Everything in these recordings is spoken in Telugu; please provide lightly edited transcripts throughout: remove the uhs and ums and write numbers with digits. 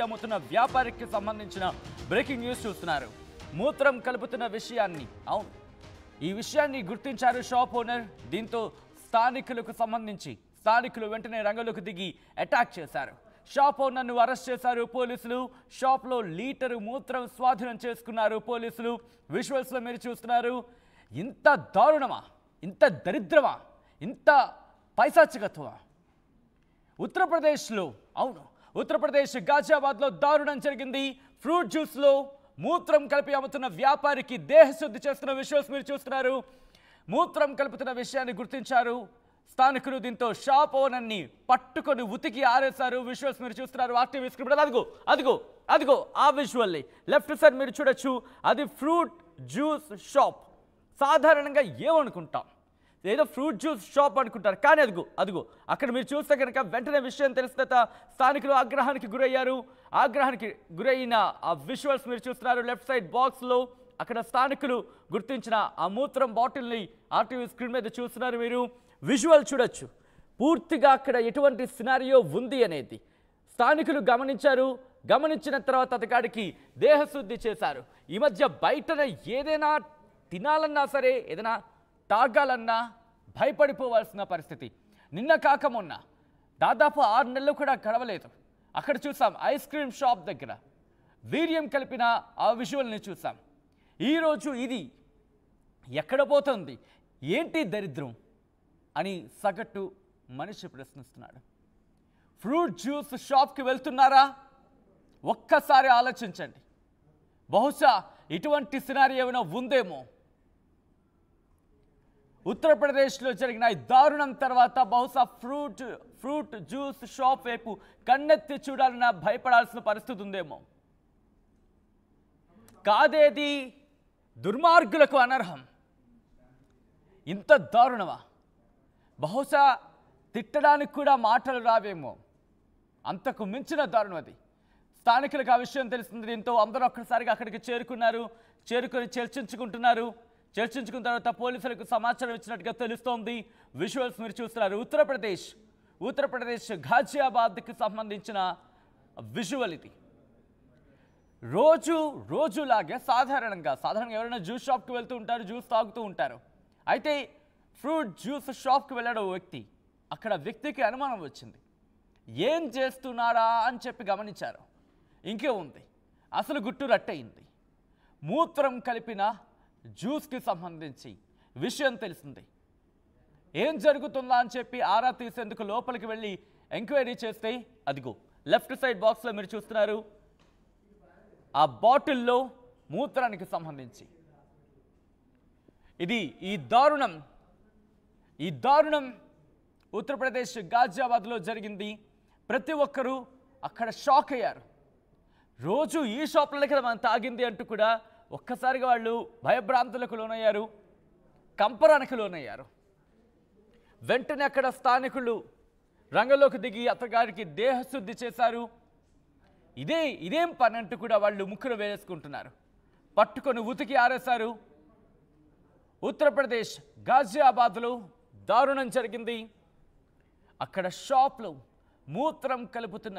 కలిపి అమ్ముతున్న వ్యాపారికి సంబంధించిన బ్రేకింగ్ న్యూస్ చూస్తున్నారు. మూత్రం కలుపుతున్న విషయాన్ని ఈ విషయాన్ని గుర్తించారు షాప్ ఓనర్. దీంతో స్థానికులు వెంటనే రంగంలోకి దిగి అటాక్ చేశారు. షాప్ ఓనర్ను అరెస్ట్ చేశారు పోలీసులు. షాప్లో లీటరు మూత్రం స్వాధీనం చేసుకున్నారు పోలీసులు. విజువల్స్లో మీరు చూస్తున్నారు. ఇంత దారుణమా, ఇంత దరిద్రమా, ఇంత పైశాచికత్వమా? ఉత్తరప్రదేశ్ గాజియాబాద్లో దారుణం జరిగింది. ఫ్రూట్ జ్యూస్లో మూత్రం కలిపి అమ్ముతున్న వ్యాపారికి దేహశుద్ధి చేస్తున్న విజువల్స్ మీరు చూస్తున్నారు. మూత్రం కలుపుతున్న విషయాన్ని గుర్తించారు స్థానికులు. దీంతో షాప్ ఓనర్ని పట్టుకొని ఉతికి ఆరేశారు. విజువల్స్ మీరు చూస్తున్నారు. ఆర్టీవీ స్క్రీన్ అదిగో ఆ విజువల్లీ లెఫ్ట్ సైడ్ మీరు చూడొచ్చు. అది ఫ్రూట్ జ్యూస్ షాప్. సాధారణంగా ఏమనుకుంటాం, ఏదో ఫ్రూట్ జ్యూస్ షాప్ అనుకుంటారు, కానీ అదిగో అక్కడ మీరు చూస్తే కనుక వెంటనే విషయం తెలిసిన స్థానికులు ఆగ్రహానికి గురయ్యారు. ఆగ్రహానికి గురైన ఆ విజువల్స్ మీరు చూస్తున్నారు. లెఫ్ట్ సైడ్ బాక్స్లో అక్కడ స్థానికులు గుర్తించిన ఆ మూత్రం బాటిల్ని ఆర్టీవీ స్క్రీన్ మీద చూస్తున్నారు. మీరు విజువల్ చూడొచ్చు. పూర్తిగా అక్కడ ఎటువంటి సినారియో ఉంది అనేది స్థానికులు గమనించారు. గమనించిన తర్వాత అతగాడికి దేహశుద్ధి చేశారు. ఈ మధ్య బయటన ఏదైనా తినాలన్నా సరే, ఏదైనా తాగాలన్నా భయపడిపోవాల్సిన పరిస్థితి. నిన్న కాక మొన్న దాదాపు 6 నెలలు కూడా గడవలేదు. అక్కడ చూసాం ఐస్ క్రీమ్ షాప్ దగ్గర వీర్యం కలిపిన ఆ విజువల్ని చూసాం. ఈరోజు ఇది ఎక్కడ పోతుంది, ఏంటి దరిద్రం అని సగటు మనిషి ప్రశ్నిస్తున్నాడు. ఫ్రూట్ జ్యూస్ షాప్కి వెళ్తున్నారా? ఒక్కసారి ఆలోచించండి. బహుశా ఇటువంటి సినారియో ఏమైనా ఉందేమో. ఉత్తరప్రదేశ్లో జరిగిన ఈ దారుణం తర్వాత బహుశా ఫ్రూట్ జ్యూస్ షాప్ వైపు కన్నెత్తి చూడాలన్నా భయపడాల్సిన పరిస్థితి ఉందేమో. కాదేది దుర్మార్గులకు అనర్హం. ఇంత దారుణమా? బహుశా తిట్టడానికి కూడా మాటలు రావేమో. అంతకు మించిన దారుణం అది. స్థానికులకు ఆ విషయం తెలిసింది. దీంతో అందరూ ఒక్కసారిగా అక్కడికి చేరుకొని చర్చించుకుంటున్నారు. చర్చించుకున్న తర్వాత పోలీసులకు సమాచారం ఇచ్చినట్టుగా తెలుస్తోంది. విజువల్స్ మీరు చూస్తున్నారు. ఉత్తరప్రదేశ్ గాజియాబాద్కి సంబంధించిన విజువల్ ఇది. రోజులాగే సాధారణంగా ఎవరైనా జ్యూస్ షాప్కి వెళ్తూ ఉంటారు, జ్యూస్ తాగుతూ ఉంటారు. అయితే ఫ్రూట్ జ్యూస్ షాప్కి వెళ్ళాడు వ్యక్తి. అక్కడ వ్యక్తికి అనుమానం వచ్చింది. ఏం చేస్తున్నాడా అని చెప్పి గమనించారు. ఇంకే ఉంది, అసలు గుట్టు రట్టయింది. మూత్రం కలిపిన జ్యూస్కి సంబంధించి విషయం తెలిసింది. ఏం జరుగుతుందా అని చెప్పి ఆరా తీసేందుకు లోపలికి వెళ్ళి ఎంక్వైరీ చేస్తే అదిగో లెఫ్ట్ సైడ్ బాక్స్లో మీరు చూస్తున్నారు. ఆ బాటిల్లో మూత్రానికి సంబంధించి ఈ దారుణం ఉత్తరప్రదేశ్ గాజియాబాద్లో జరిగింది. ప్రతి ఒక్కరూ అక్కడ షాక్ అయ్యారు. రోజు ఈ షాప్లోనే కదా మనం తాగింది అంటూ కూడా ఒక్కసారిగా వాళ్ళు భయభ్రాంతులకు లోనయ్యారు, కంపరానికి లోనయ్యారు. వెంటనే అక్కడ స్థానికులు రంగంలోకి దిగి అతగారికి దేహశుద్ధి చేశారు. ఇదేం పని అంటూ కూడా వాళ్ళు ముక్కును వేసుకుంటున్నారు. పట్టుకొని ఉతికి ఆరేశారు. ఉత్తరప్రదేశ్ గాజియాబాద్లో దారుణం జరిగింది. అక్కడ షాప్లో మూత్రం కలుపుతున్న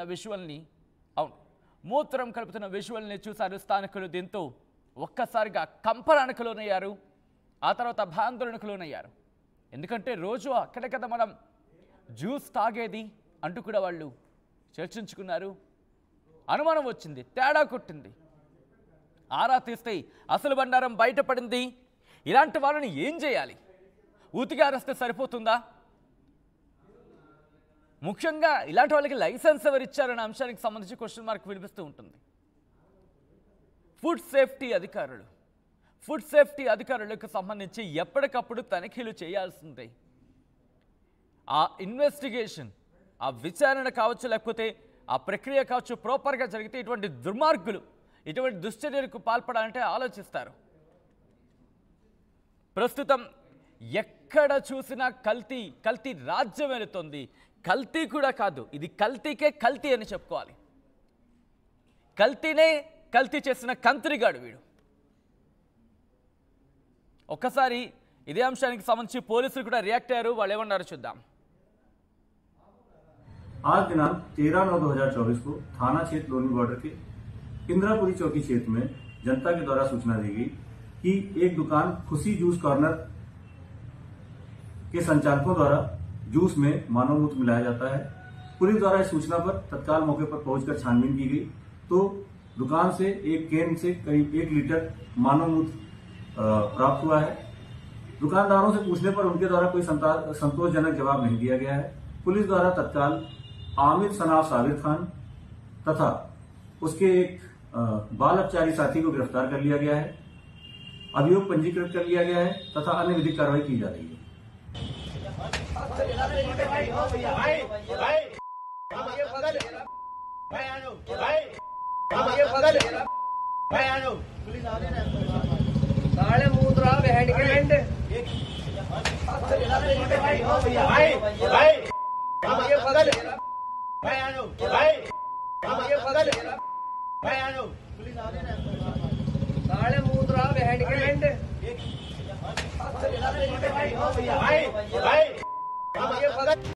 విజువల్ని చూశారు స్థానికులు. దీంతో ఒక్కసారిగా కంపరానికి లోనయ్యారు. ఆ తర్వాత భయాందోళనకు లోనయ్యారు. ఎందుకంటే రోజు అక్కడే కదా మనం జ్యూస్ తాగేది అంటూ కూడా వాళ్ళు చర్చించుకున్నారు. అనుమానం వచ్చింది, తేడా కొట్టింది. ఆరా తీస్తే అసలు బండారం బయటపడింది. ఇలాంటి వాళ్ళని ఏం చేయాలి? ఉతికి ఆరేస్తే సరిపోతుందా? ముఖ్యంగా ఇలాంటి వాళ్ళకి లైసెన్స్ ఎవరు ఇచ్చారనే అంశానికి సంబంధించి క్వశ్చన్ మార్క్ వినిపిస్తూ ఉంటుంది. ఫుడ్ సేఫ్టీ అధికారులకు సంబంధించి ఎప్పటికప్పుడు తనిఖీలు చేయాల్సిందే. ఆ ఇన్వెస్టిగేషన్, ఆ విచారణ కావచ్చు, లేకపోతే ఆ ప్రక్రియ కావచ్చు ప్రాపర్గా జరిగితే ఇటువంటి దుర్మార్గులు ఇటువంటి దుశ్చర్యలకు పాల్పడాలంటే ఆలోచిస్తారు. ప్రస్తుతం ఎక్కడ చూసినా కల్తీ రాజ్యం వెళుతుంది. కల్తీ కూడా కాదు, ఇది కల్తీకే కల్తీ అని చెప్పుకోవాలి. కల్తీనే కల్తీ చేసిన కంత్రిగాడు వీడు. ఒక్కసారి ఇదే అంశానికి సంబంధించి పోలీసులు కూడా రియాక్ట్ అయ్యారు. వాళ్ళు ఏమన్నారో చూద్దాం. आज दिनांक 13/9/2024 को थाना क्षेत्र लोनी बॉर्डर के इंदिरापुरी चौकी क्षेत्र में जनता के द्वारा सूचना दी गई कि एक दुकान खुशी जूस कॉर्नर के संचालकों द्वारा जूस में मानव मूत्र मिलाया जाता है। पुलिस द्वारा इस सूचना पर तत्काल मौके पर पहुंचकर छानबीन की गई तो दुकान से एक कैन से करीब 1 लीटर मानव मूत्र प्राप्त हुआ है। दुकानदारों से पूछने पर उनके द्वारा कोई संतोषजनक जवाब नहीं दिया गया है। पुलिस द्वारा तत्काल आमिर सनाफ साबिर खान तथा उसके एक बाल अपचारी साथी को गिरफ्तार कर लिया गया है। अभियोग पंजीकृत कर लिया गया है तथा अन्य विधिक कार्रवाई की जा रही है। नाले मूत्र हैंड के हैंड नाले मूत्र हैंड के हैंड